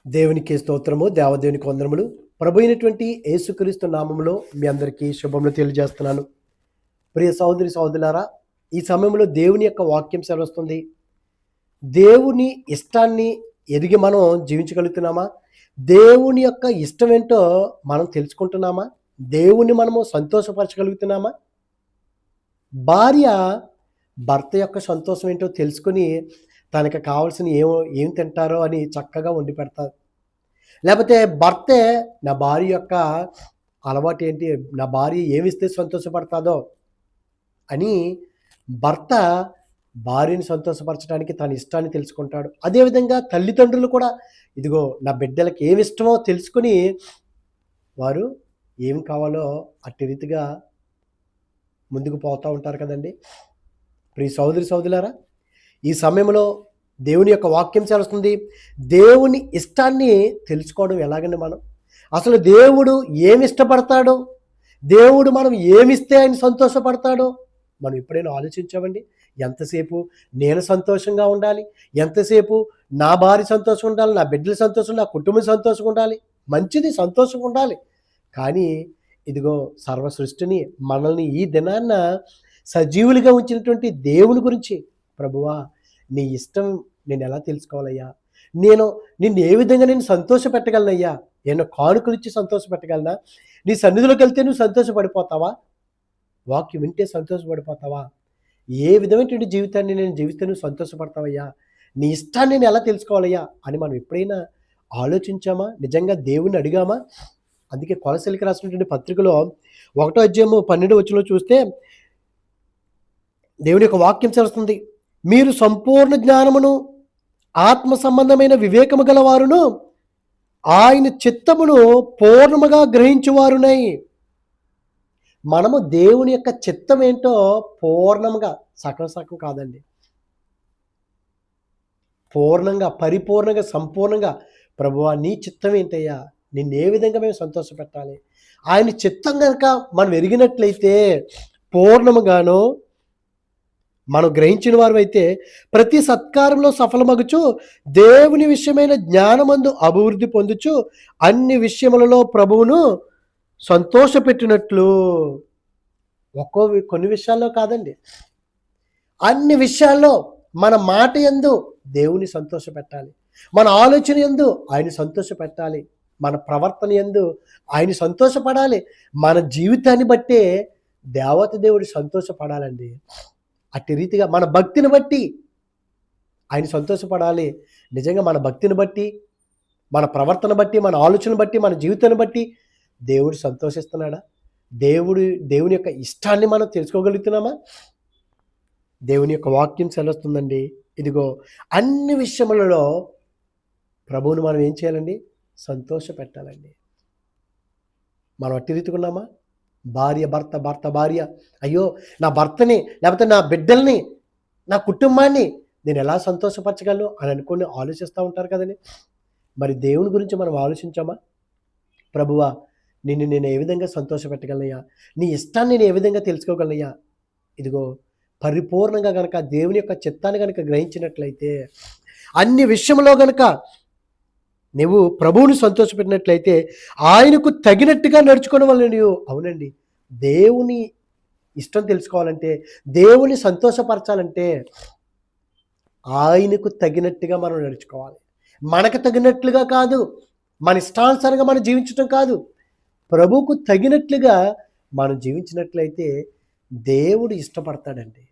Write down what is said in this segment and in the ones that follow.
దేవునికి స్తోత్రము, దేవదేవునికి వందనములు. ప్రభు అయినటువంటి యేసుక్రీస్తు నామములో మీ అందరికీ శుభములు తెలియజేస్తున్నాను. ప్రియ సహోదరి సహోదరులారా, ఈ సమయంలో దేవుని యొక్క వాక్యం సెలవుస్తుంది. దేవుని ఇష్టాన్ని ఎరిగి మనం జీవించగలుగుతున్నామా? దేవుని యొక్క ఇష్టం ఏంటో మనం తెలుసుకుంటున్నామా? దేవుని మనము సంతోషపరచగలుగుతున్నామా? భార్య భర్త యొక్క సంతోషం ఏంటో తెలుసుకొని తనకు కావాల్సిన ఏం తింటారో అని చక్కగా వండి పెడతారు. లేకపోతే భర్తే నా భార్య యొక్క అలవాటు ఏంటి, నా భార్య ఏమిస్తే సంతోషపడతాదో అని భర్త భార్యని సంతోషపరచడానికి తన ఇష్టాన్ని తెలుసుకుంటాడు. అదేవిధంగా తల్లిదండ్రులు కూడా ఇదిగో నా బిడ్డలకి ఏమి ఇష్టమో తెలుసుకుని వారు ఏం కావాలో అట్టి రీతిగా ముందుకు పోతూ ఉంటారు కదండి. ప్రియ సహోదరి సహోదరులారా, ఈ సమయంలో దేవుని యొక్క వాక్యం చేస్తుంది. దేవుని ఇష్టాన్ని తెలుసుకోవడం ఎలాగండి? మనం అసలు దేవుడు ఏమి ఇష్టపడతాడో, దేవుడు మనం ఏమిస్తే ఆయన సంతోషపడతాడో మనం ఎప్పుడైనా ఆలోచించామండి? ఎంతసేపు నేను సంతోషంగా ఉండాలి, ఎంతసేపు నా భార్య సంతోషంగా ఉండాలి, నా బిడ్డల సంతోషం, నా కుటుంబం సంతోషంగా ఉండాలి, మంచిది సంతోషంగా ఉండాలి. కానీ ఇదిగో సర్వ సృష్టిని మనల్ని ఈ దినాన్న సజీవులుగా ఉంచినటువంటి దేవుని గురించి, ప్రభువా నీ ఇష్టం నేను ఎలా తెలుసుకోవాలయ్యా, నిన్ను ఏ విధంగా నేను సంతోష పెట్టగలనయ్యా, నేను కానుకలు ఇచ్చి సంతోష పెట్టగలనా, నీ సన్నిధిలోకి వెళ్తే నువ్వు సంతోషపడిపోతావా, వాక్యం వింటే సంతోషపడిపోతావా, ఏ విధమైనటువంటి జీవితాన్ని నేను జీవిస్తే నువ్వు సంతోషపడతావయ్యా, నీ ఇష్టాన్ని నేను ఎలా తెలుసుకోవాలయ్యా అని మనం ఎప్పుడైనా ఆలోచించామా? నిజంగా దేవుణ్ణి అడిగామా? అందుకే కొలసీలకు రాసినటువంటి పత్రికలో 1వ అధ్యాయము 12వ వచనంలో చూస్తే దేవుని యొక్క వాక్యం చేస్తుంది. మీరు సంపూర్ణ జ్ఞానమును ఆత్మ సంబంధమైన వివేకము గలవారును ఆయన చిత్తమును పూర్ణముగా గ్రహించువారునై. మనము దేవుని యొక్క చిత్తం ఏంటో పూర్ణంగా, సగం కాదండి, పూర్ణంగా, పరిపూర్ణంగా, సంపూర్ణంగా, ప్రభువా నీ చిత్తం ఏంటయ్యా, నిన్ను ఏ విధంగా మేము సంతోషపెట్టాలి, ఆయన చిత్తం కనుక మనం ఎరిగినట్లయితే పూర్ణముగాను మనం గ్రహించిన వారు అయితే ప్రతి సత్కారంలో సఫలమగుచు దేవుని విషయమైన జ్ఞానమందు అభివృద్ధి పొందుచు అన్ని విషయములలో ప్రభువును సంతోషపెట్టినట్లు. కొన్ని విషయాల్లో కాదండి, అన్ని విషయాల్లో మన మాట యందు దేవుని సంతోషపెట్టాలి, మన ఆలోచన యందు ఆయన సంతోషపెట్టాలి, మన ప్రవర్తన యందు ఆయన సంతోషపడాలి, మన జీవితాన్ని బట్టే దేవత దేవుడు సంతోషపడాలండి. అట్టి రీతిగా మన భక్తిని బట్టి ఆయన సంతోషపడాలి. నిజంగా మన భక్తిని బట్టి, మన ప్రవర్తన బట్టి, మన ఆలోచన బట్టి, మన జీవితాన్ని బట్టి దేవుడు సంతోషిస్తున్నాడా? దేవుని యొక్క ఇష్టాన్ని మనం తెలుసుకోగలుగుతున్నామా? దేవుని యొక్క వాక్యం సెలవుస్తుందండి. ఇదిగో అన్ని విషయములలో ప్రభువుని మనం ఏం చేయాలండి? సంతోష పెట్టాలండి. మనం అట్టి రీతిగా ఉన్నామా? భార్య భర్త, భర్త భార్య, అయ్యో నా భర్తని, లేకపోతే నా బిడ్డల్ని, నా కుటుంబాన్ని నేను ఎలా సంతోషపరచగలను అని అనుకొని ఆలోచిస్తూ ఉంటారు కదండి. మరి దేవుని గురించి మనం ఆలోచించామా? ప్రభువా నిన్ను నేను ఏ విధంగా సంతోషపెట్టగలనయ్యా, నీ ఇష్టాన్ని నేను ఏ విధంగా తెలుసుకోగలనయ్యా. ఇదిగో పరిపూర్ణంగా కనుక దేవుని యొక్క చిత్తాన్ని కనుక గ్రహించినట్లయితే, అన్ని విషయంలో కనుక నువ్వు ప్రభువుని సంతోషపెట్టినట్లయితే ఆయనకు తగినట్టుగా నడుచుకోవడం వల్ల నువ్వు, అవునండి, దేవుని ఇష్టం తెలుసుకోవాలంటే, దేవుని సంతోషపరచాలంటే ఆయనకు తగినట్టుగా మనం నడుచుకోవాలి. మనకు తగినట్లుగా కాదు, మన ఇష్టానుసారంగా మనం జీవించటం కాదు, ప్రభువుకు తగినట్లుగా మనం జీవించినట్లయితే దేవుడు ఇష్టపడతాడండి.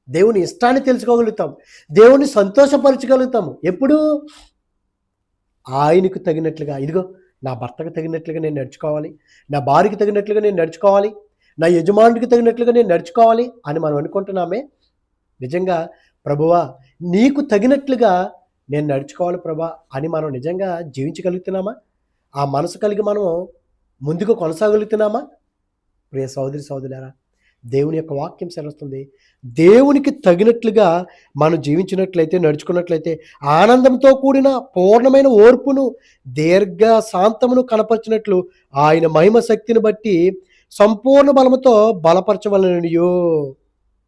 దేవుని ఇష్టాన్ని తెలుసుకోగలుగుతాం, దేవుని సంతోషపరచగలుగుతాము. ఎప్పుడు? ఆయనకు తగినట్లుగా. ఇదిగో నా భర్తకు తగినట్లుగా నేను నడుచుకోవాలి, నా భార్యకి తగినట్లుగా నేను నడుచుకోవాలి, నా యజమానుడికి తగినట్లుగా నేను నడుచుకోవాలి అని మనం అనుకుంటున్నామే. నిజంగా ప్రభువా నీకు తగినట్లుగా నేను నడుచుకోవాలి ప్రభా అని మనం నిజంగా జీవించగలుగుతున్నామా? ఆ మనసు కలిగి మనం ముందుకు కొనసాగలుగుతున్నామా? ప్రియ సహోదరి సహోదరులారా, దేవుని యొక్క వాక్యం సెలవుస్తుంది. దేవునికి తగినట్లుగా మనం జీవించినట్లయితే, నడుచుకున్నట్లయితే ఆనందంతో కూడిన పూర్ణమైన ఓర్పును, దీర్ఘ శాంతమును కనపరిచినట్లు ఆయన మహిమ శక్తిని బట్టి సంపూర్ణ బలముతో బలపరచవలననియో.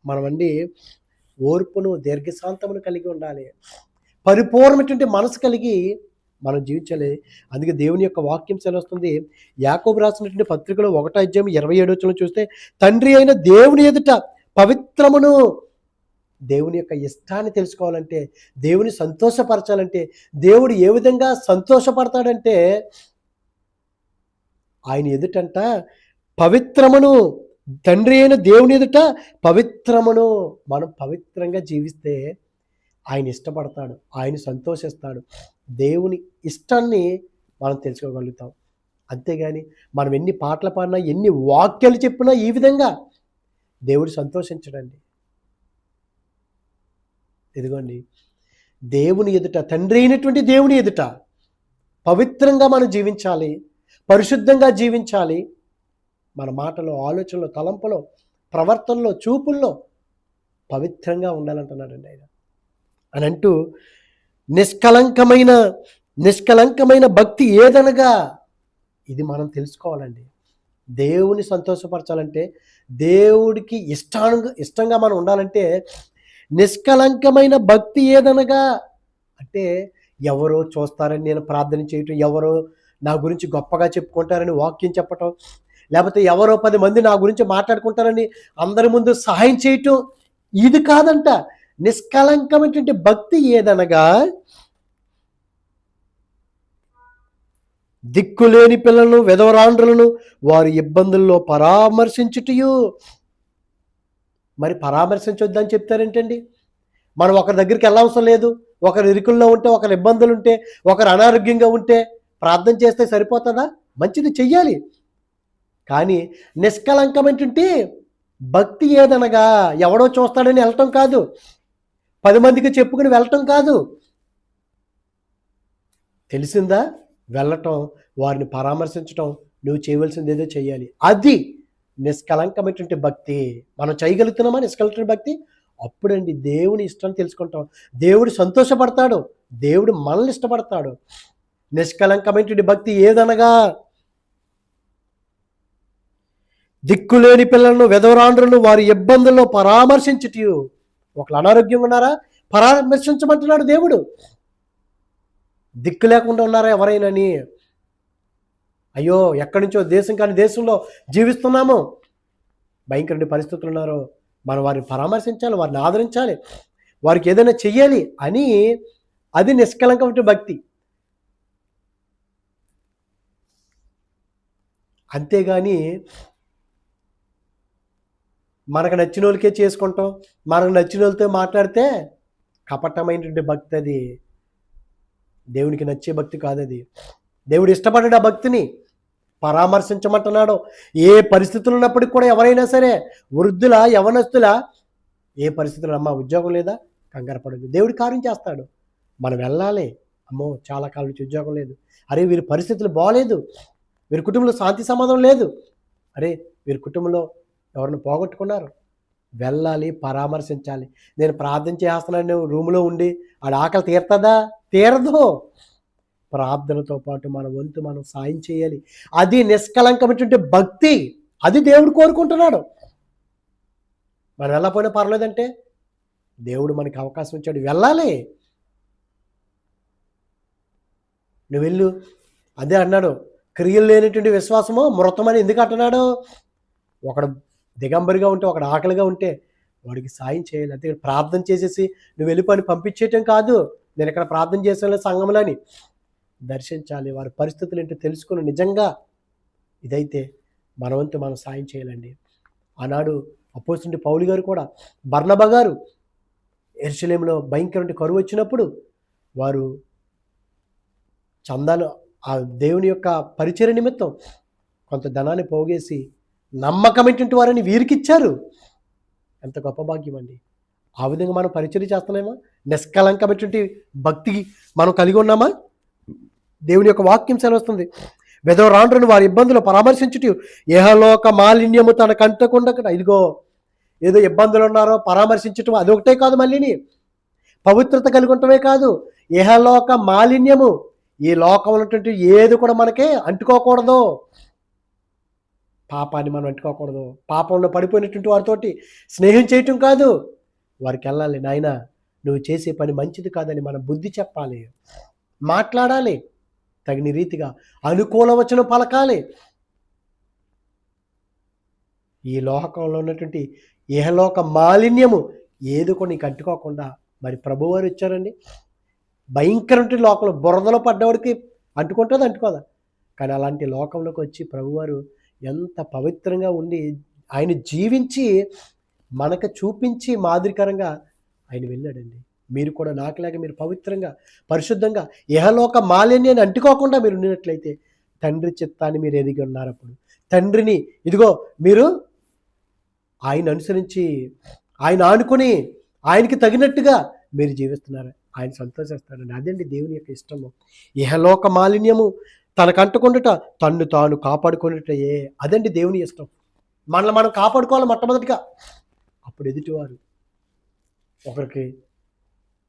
మనమండి ఓర్పును, దీర్ఘశాంతమును కలిగి ఉండాలి. పరిపూర్ణమైనటువంటి మనసు కలిగి మనం జీవించాలి. అందుకే దేవుని యొక్క వాక్యం సెలవుస్తుంది. యాకోబు రాసినటువంటి పత్రికలో 1:27 చూస్తే, తండ్రి అయిన దేవుని ఎదుట పవిత్రమును, దేవుని యొక్క ఇష్టాన్ని తెలుసుకోవాలంటే, దేవుని సంతోషపరచాలంటే, దేవుడు ఏ విధంగా సంతోషపడతాడంటే, ఆయన ఎదుటంట పవిత్రమును, తండ్రి అయిన దేవుని ఎదుట పవిత్రమును. మనం పవిత్రంగా జీవిస్తే ఆయన ఇష్టపడతాడు, ఆయన సంతోషిస్తాడు. దేవుని ఇష్టాన్ని మనం తెలుసుకోగలుగుతాం. అంతేగాని మనం ఎన్ని పాటలు పాడినా, ఎన్ని వాక్యాలు చెప్పినా ఈ విధంగా దేవుడు సంతోషించడండి. ఇదిగోండి, దేవుని ఎదుట, తండ్రి అయినటువంటి దేవుని ఎదుట పవిత్రంగా మనం జీవించాలి, పరిశుద్ధంగా జీవించాలి. మన మాటలో, ఆలోచనలో, తలంపులో, ప్రవర్తనలో, చూపుల్లో పవిత్రంగా ఉండాలంటున్నాడండి ఆయన. అని అంటూ నిష్కలంకమైన భక్తి ఏదనగా, ఇది మనం తెలుసుకోవాలండి. దేవుని సంతోషపరచాలంటే, దేవుడికి ఇష్టంగా మనం ఉండాలంటే, నిష్కలంకమైన భక్తి ఏదనగా అంటే, ఎవరో చూస్తారని నేను ప్రార్థన చేయటం, ఎవరో నా గురించి గొప్పగా చెప్పుకుంటారని వాక్యం చెప్పటం, లేకపోతే ఎవరో 10 మంది నా గురించి మాట్లాడుకుంటారని అందరి ముందు సహాయం చేయటం, ఇది కాదంట. నిష్కలంకమైనటువంటి భక్తి ఏదనగా, దిక్కులేని పిల్లలను, విధవరాండ్రులను వారి ఇబ్బందుల్లో పరామర్శించుటయు. మరి పరామర్శించొద్దని చెప్తారేంటండి? మనం ఒకరి దగ్గరికి వెళ్ళవసరం లేదు. ఒకరు ఇరుకుల్లో ఉంటే, ఒకరు ఇబ్బందులు ఉంటే, ఒకరు అనారోగ్యంగా ఉంటే ప్రార్థన చేస్తే సరిపోతుందా? మంచిది, చెయ్యాలి. కానీ నిష్కలంకమైనటువంటి భక్తి ఏదనగా, ఎవడో చూస్తాడని వెళ్ళటం కాదు, 10 మందికి చెప్పుకుని వెళ్ళటం కాదు. తెలిసిందా? వెళ్ళటం, వారిని పరామర్శించటం, నువ్వు చేయవలసింది ఏదో చెయ్యాలి. అది నిష్కలంకమైనటువంటి భక్తి. మనం చేయగలుగుతున్నామా నిష్కలంకమైన భక్తి? అప్పుడండి దేవుని ఇష్టం తెలుసుకుంటాం. దేవుడు సంతోషపడతాడు, దేవుడు మనల్ని ఇష్టపడతాడు. నిష్కలంకమైనటువంటి భక్తి ఏదనగా, దిక్కులేని పిల్లలను, విధవరాండ్రులను వారి ఇబ్బందుల్లో పరామర్శించుటయు. ఒకళ్ళు అనారోగ్యంగా ఉన్నారా? పరామర్శించమంటున్నాడు దేవుడు. దిక్కు లేకుండా ఉన్నారా ఎవరైనాని? అయ్యో, ఎక్కడి నుంచో దేశం కాని దేశంలో జీవిస్తున్నాము, భయంకరమైన పరిస్థితులు ఉన్నారు, మనం వారిని పరామర్శించాలి, వారిని ఆదరించాలి, వారికి ఏదైనా చెయ్యాలి అని, అది నిష్కలంకమైన భక్తి. అంతేగాని మనకు నచ్చిన వాళ్ళకే చేసుకుంటాం, మనకు నచ్చిన వాళ్ళతో మాట్లాడితే కపటమైనటువంటి భక్తి. అది దేవునికి నచ్చే భక్తి కాదు. అది దేవుడు ఇష్టపడ్డాడు ఆ భక్తిని. పరామర్శించమంటున్నాడు. ఏ పరిస్థితులు ఉన్నప్పటికీ కూడా ఎవరైనా సరే, వృద్ధుల, యవనస్తుల, ఏ పరిస్థితులు, అమ్మా ఉద్యోగం లేదా, కంగారు పడదు, దేవుడి కార్యం చేస్తాడు. మనం వెళ్ళాలి. అమ్మో, చాలా కాలం నుంచి ఉద్యోగం లేదు, అరే వీరి పరిస్థితులు బాగలేదు, వీరి కుటుంబంలో శాంతి సమాధానం లేదు, అరే వీరి కుటుంబంలో ఎవరిని పోగొట్టుకున్నారు, వెళ్ళాలి, పరామర్శించాలి. నేను ప్రార్థన చేస్తున్నాను రూములో ఉండి ఆడ ఆకలి తీరుతుందా? తీరదు. ప్రార్థనతో పాటు మన వంతు మనం సాయం చేయాలి. అది నిష్కలంకమైనటువంటి భక్తి. అది దేవుడు కోరుకుంటున్నాడు. మనం వెళ్ళకపోయినా పర్లేదంటే, దేవుడు మనకి అవకాశం ఇచ్చాడు, వెళ్ళాలి. నువ్వు వెళ్ళు. అదే అన్నాడు, క్రియలు లేనటువంటి విశ్వాసము మృతమని ఎందుకు అంటున్నాడు? ఒకడు దిగంబరిగా ఉంటే, ఒకడు ఆకలిగా ఉంటే వాడికి సాయం చేయాలి. అంతే ప్రార్థన చేసేసి నువ్వు వెళ్ళి పని పంపించేయటం కాదు. నేను ఇక్కడ ప్రార్థన చేసాను సంఘంలో అని దర్శించాలి. వారి పరిస్థితులు ఏంటో తెలుసుకుని నిజంగా ఇదైతే మన వంతు మనం సాయం చేయాలండి. ఆనాడు అపోస్తలుడైన పౌలు గారు కూడా, బర్నబా గారు యెరూషలేములో భయంకరమైన కరువు వచ్చినప్పుడు వారు చందాలు, ఆ దేవుని యొక్క పరిచర్య నిమిత్తం కొంత ధనాన్ని పోగేసి నమ్మకమైనటువంటి వారిని వీరికిచ్చారు. ఎంత గొప్ప భాగ్యం అండి. ఆ విధంగా మనం పరిచర్య చేస్తున్నామా? నిష్కలంకమైనటువంటి భక్తి మనం కలిగి ఉన్నామా? దేవుని యొక్క వాక్యం సెలవుస్తుంది, విధవరాండ్రును వారి ఇబ్బందులు పరామర్శించుట ఏహలోక మాలిన్యము తన కంటకుండా. ఇదిగో ఏదో ఇబ్బందులు ఉన్నారో పరామర్శించటం అదొకటే కాదు, మళ్ళీని పవిత్రత కలిగి ఉండటమే కాదు, ఏహలోక మాలిన్యము, ఈ లోకం ఉన్నటువంటి ఏది కూడా మనకి అంటుకోకూడదు. పాపాన్ని మనం అంటుకోకూడదు. పాపంలో పడిపోయినటువంటి వారితోటి స్నేహం చేయటం కాదు. వారికి వెళ్ళాలి, నాయన నువ్వు చేసే పని మంచిది కాదని మనం బుద్ధి చెప్పాలి. మాట్లాడాలి, తగిన రీతిగా అనుకూల వచనం పలకాలి. ఈ లోకంలో ఉన్నటువంటి ఇహలోక మాలిన్యము ఏది కూడా నీకు అంటుకోకుండా మరి ప్రభువారు ఇచ్చారండి. భయంకరమైన లోకంలో బురదలో పడ్డవాడికి అంటుకుంటుందా, అంటుకోదా? కానీ అలాంటి లోకంలోకి వచ్చి ప్రభువారు ఎంత పవిత్రంగా ఉండి ఆయన జీవించి మనకు చూపించి మాదిరికరంగా ఆయన వెళ్ళాడండి. మీరు కూడా నాకులాగా మీరు పవిత్రంగా, పరిశుద్ధంగా, ఇహలోక మాలిన్యాన్ని అంటుకోకుండా మీరు ఉండినట్లయితే తండ్రి చిత్తాన్ని మీరు ఎదిగి ఉన్నారు. అప్పుడు తండ్రిని ఇదిగో మీరు ఆయన అనుసరించి, ఆయన ఆనుకొని, ఆయనకి తగినట్టుగా మీరు జీవిస్తున్నారు. ఆయన సంతోషిస్తాడండి. అదండి దేవుని యొక్క ఇష్టము. ఇహలోక మాలిన్యము తనకంటకుండుట, తన్ను తాను కాపాడుకున్నట్టయే, అదండి దేవుని ఇష్టం. మనల్ని మనం కాపాడుకోవాలి మొట్టమొదటిగా. అప్పుడు ఎదుటివారు ఒకరికి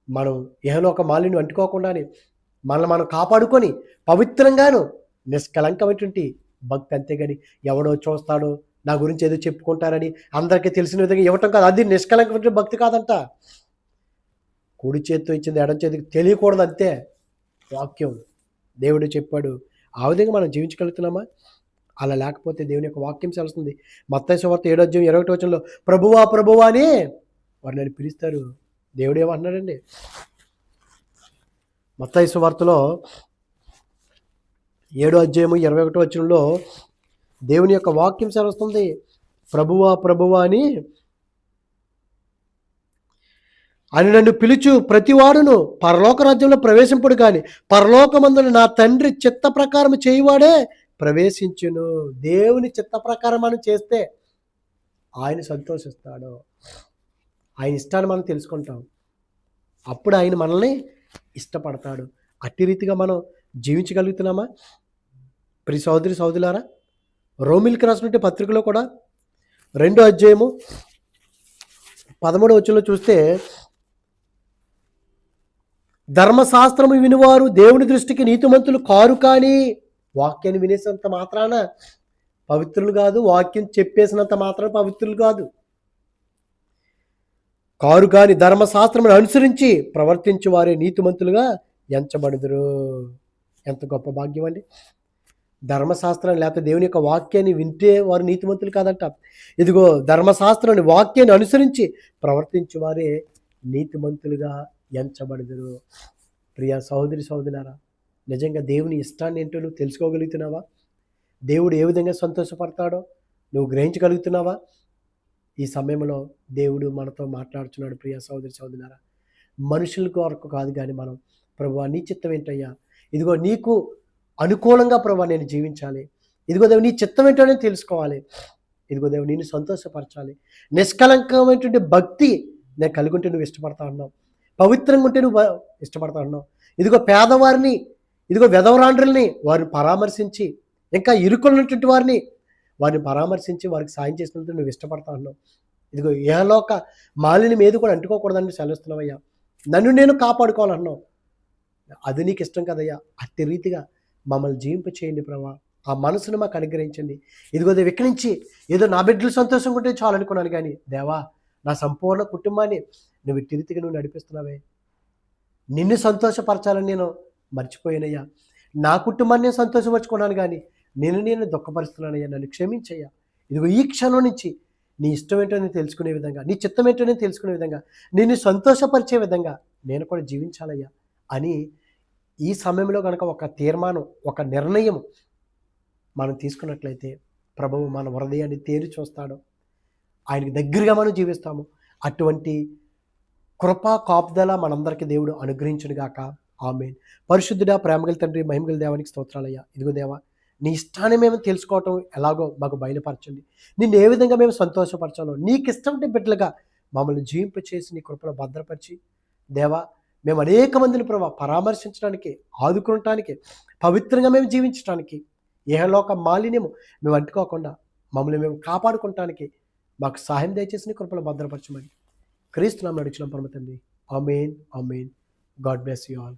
మనం ఇహలోక మాలిన్యం అంటుకోకుండానే మనల్ని మనం కాపాడుకొని పవిత్రంగాను నిష్కలంకమైనటువంటి భక్తి, అంతేగాని ఎవడో చూస్తాడో నా గురించి ఏదో చెప్పుకుంటారని అందరికీ తెలిసిన విధంగా ఇవ్వటం కాదు. అది నిష్కలంకమైన భక్తి కాదంట. కుడి చేతితో ఇచ్చింది ఎడం చేతికి తెలియకూడదు, అంతే. వాక్యం దేవుడు చెప్పాడు, ఆ విధంగా మనం జీవించగలుగుతున్నామా? అలా లేకపోతే దేవుని యొక్క వాక్యం సెలవుస్తుంది. మత్తయి సువార్త 7:21 ప్రభువా ప్రభువా అని వారు నన్ను పిలుస్తారు. దేవుడు ఏమంటున్నాడండి? మత్తయి సువార్తలో 7:21 దేవుని యొక్క వాక్యం సెలవుస్తుంది, ప్రభువా ప్రభువా అని నన్ను పిలుచు ప్రతివాడును పరలోక రాజ్యంలో ప్రవేశింపుడు కానీ పరలోకమందున నా తండ్రి చిత్త ప్రకారం చేయువాడే ప్రవేశించును. దేవుని చిత్త ప్రకారం మనం చేస్తే ఆయన సంతోషిస్తాడు. ఆయన ఇష్టాన్ని మనం తెలుసుకుంటాం. అప్పుడు ఆయన మనల్ని ఇష్టపడతాడు. అట్టి రీతిగా మనం జీవించగలుగుతున్నామా? ప్రియ సహోదరి సహోదరులారా, రోమిల్కి రాసినటువంటి పత్రికలో కూడా 2:13 చూస్తే, ధర్మశాస్త్రము వినివారు దేవుని దృష్టికి నీతిమంతులు కారు, కానీ వాక్యాన్ని వినేసినంత మాత్రాన పవిత్రులు కాదు, వాక్యం చెప్పేసినంత మాత్రాన పవిత్రులు కాదు. కారు కానీ ధర్మశాస్త్రమును అనుసరించి ప్రవర్తించు వారే నీతిమంతులుగా ఎంచబడుదురు. ఎంత గొప్ప భాగ్యం అండి! ధర్మశాస్త్రం లేకపోతే దేవుని యొక్క వాక్యాన్ని వింటే వారు నీతిమంతులు కాదంట. ఇదిగో ధర్మశాస్త్రాన్ని, వాక్యాన్ని అనుసరించి ప్రవర్తించు వారే నీతిమంతులుగా ఎంచబడుదురు. ప్రియ సహోదరి సహోదరులారా, నిజంగా దేవుని ఇష్టాన్ని ఏంటో నువ్వు తెలుసుకోగలుగుతున్నావా? దేవుడు ఏ విధంగా సంతోషపడతాడో నువ్వు గ్రహించగలుగుతున్నావా? ఈ సమయంలో దేవుడు మనతో మాట్లాడుతున్నాడు. ప్రియ సహోదరి సహోదరులారా, మనుషుల కొరకు కాదు కానీ మనం, ప్రభువా నీ చిత్తం ఏంటయ్యా, ఇదిగో నీకు అనుకూలంగా ప్రభువా నేను జీవించాలి, ఇదిగో దేవుడు నీ చిత్తం ఏంటో నేను తెలుసుకోవాలి, ఇదిగో దేవుడు నిన్ను సంతోషపరచాలి, నిష్కలంకమైనటువంటి భక్తి నేను కలిగి ఉంటే నువ్వు ఇష్టపడతా ఉన్నావు, పవిత్రంగా ఉంటే నువ్వు ఇష్టపడతా ఉన్నావు. ఇదిగో పేదవారిని, ఇదిగో వెధవరాండ్రుల్ని వారిని పరామర్శించి, ఇంకా ఇరుకున్నటువంటి వారిని పరామర్శించి వారికి సాయం చేసినందుకు నువ్వు ఇష్టపడతా ఉన్నావు. ఇదిగో ఏలోక మాలిన్యం ఏది కూడా అంటుకోకూడదని సెలవుస్తున్నావయ్యా. నన్ను నేను కాపాడుకోవాలన్నావు. అది నీకు ఇష్టం కదయ్యా. అట్టి రీతిగా మమ్మల్ని జీవింప చేయండి ప్రభా. ఆ మనసును మాకు అనుగ్రహించండి. ఇదిగో దేవు ఇక్కడి నుంచి ఏదో నా బిడ్డలు సంతోషంగా ఉంటే చాలు అనుకున్నాను, కానీ దేవా నా సంపూర్ణ కుటుంబాన్ని నువ్వు ఇట్టి రీతిగా నువ్వు నడిపిస్తున్నావే. నిన్ను సంతోషపరచాలని నేను మర్చిపోయానయ్యా. నా కుటుంబాన్ని సంతోషపరచుకున్నాను, కానీ నేను దుఃఖపరుస్తున్నానయ్యా. నన్ను క్షమించయ్యా. ఇదిగో ఈ క్షణం నుంచి నీ ఇష్టం ఏంటో నేను తెలుసుకునే విధంగా, నీ చిత్తం ఏంటో నేను తెలుసుకునే విధంగా, నిన్ను సంతోషపరిచే విధంగా నేను కూడా జీవించాలయ్యా అని ఈ సమయంలో కనుక ఒక తీర్మానం, ఒక నిర్ణయం మనం తీసుకున్నట్లయితే ప్రభువు మన హృదయాన్ని తేరి చూస్తాడు. ఆయనకి దగ్గరగా మనం జీవిస్తాము. అటువంటి కృపా కాపుదల మనందరికీ దేవుడు అనుగ్రహించునుగాక. ఆమేన్. పరిశుద్ధుడా, ప్రేమగల తండ్రి, మహిమగల దేవానికి స్తోత్రాలయ్యా. ఇదిగో దేవా, నీ ఇష్టాన్ని మేము తెలుసుకోవటం ఎలాగో మాకు బయలుపరచండి. నిన్ను ఏ విధంగా మేము సంతోషపరచాలో నీకు ఇష్టం బిడ్డలుగా మమ్మల్ని జీవింప చేసి నీ కృపలో భద్రపరిచి దేవా, మేము అనేక మందిని ప్రభావ పరామర్శించడానికి, ఆదుకోవటానికి, పవిత్రంగా మేము జీవించడానికి, ఏహలోక మాలిన్యము మేము అంటుకోకుండా మమ్మల్ని మేము కాపాడుకోవటానికి మాకు సహాయం దయచేసి నీ కృపలో భద్రపరచమని క్రీస్తు నామమున అడుగుచున్నాం పరమ తండ్రి. ఆమేన్, ఆమేన్. God bless you all.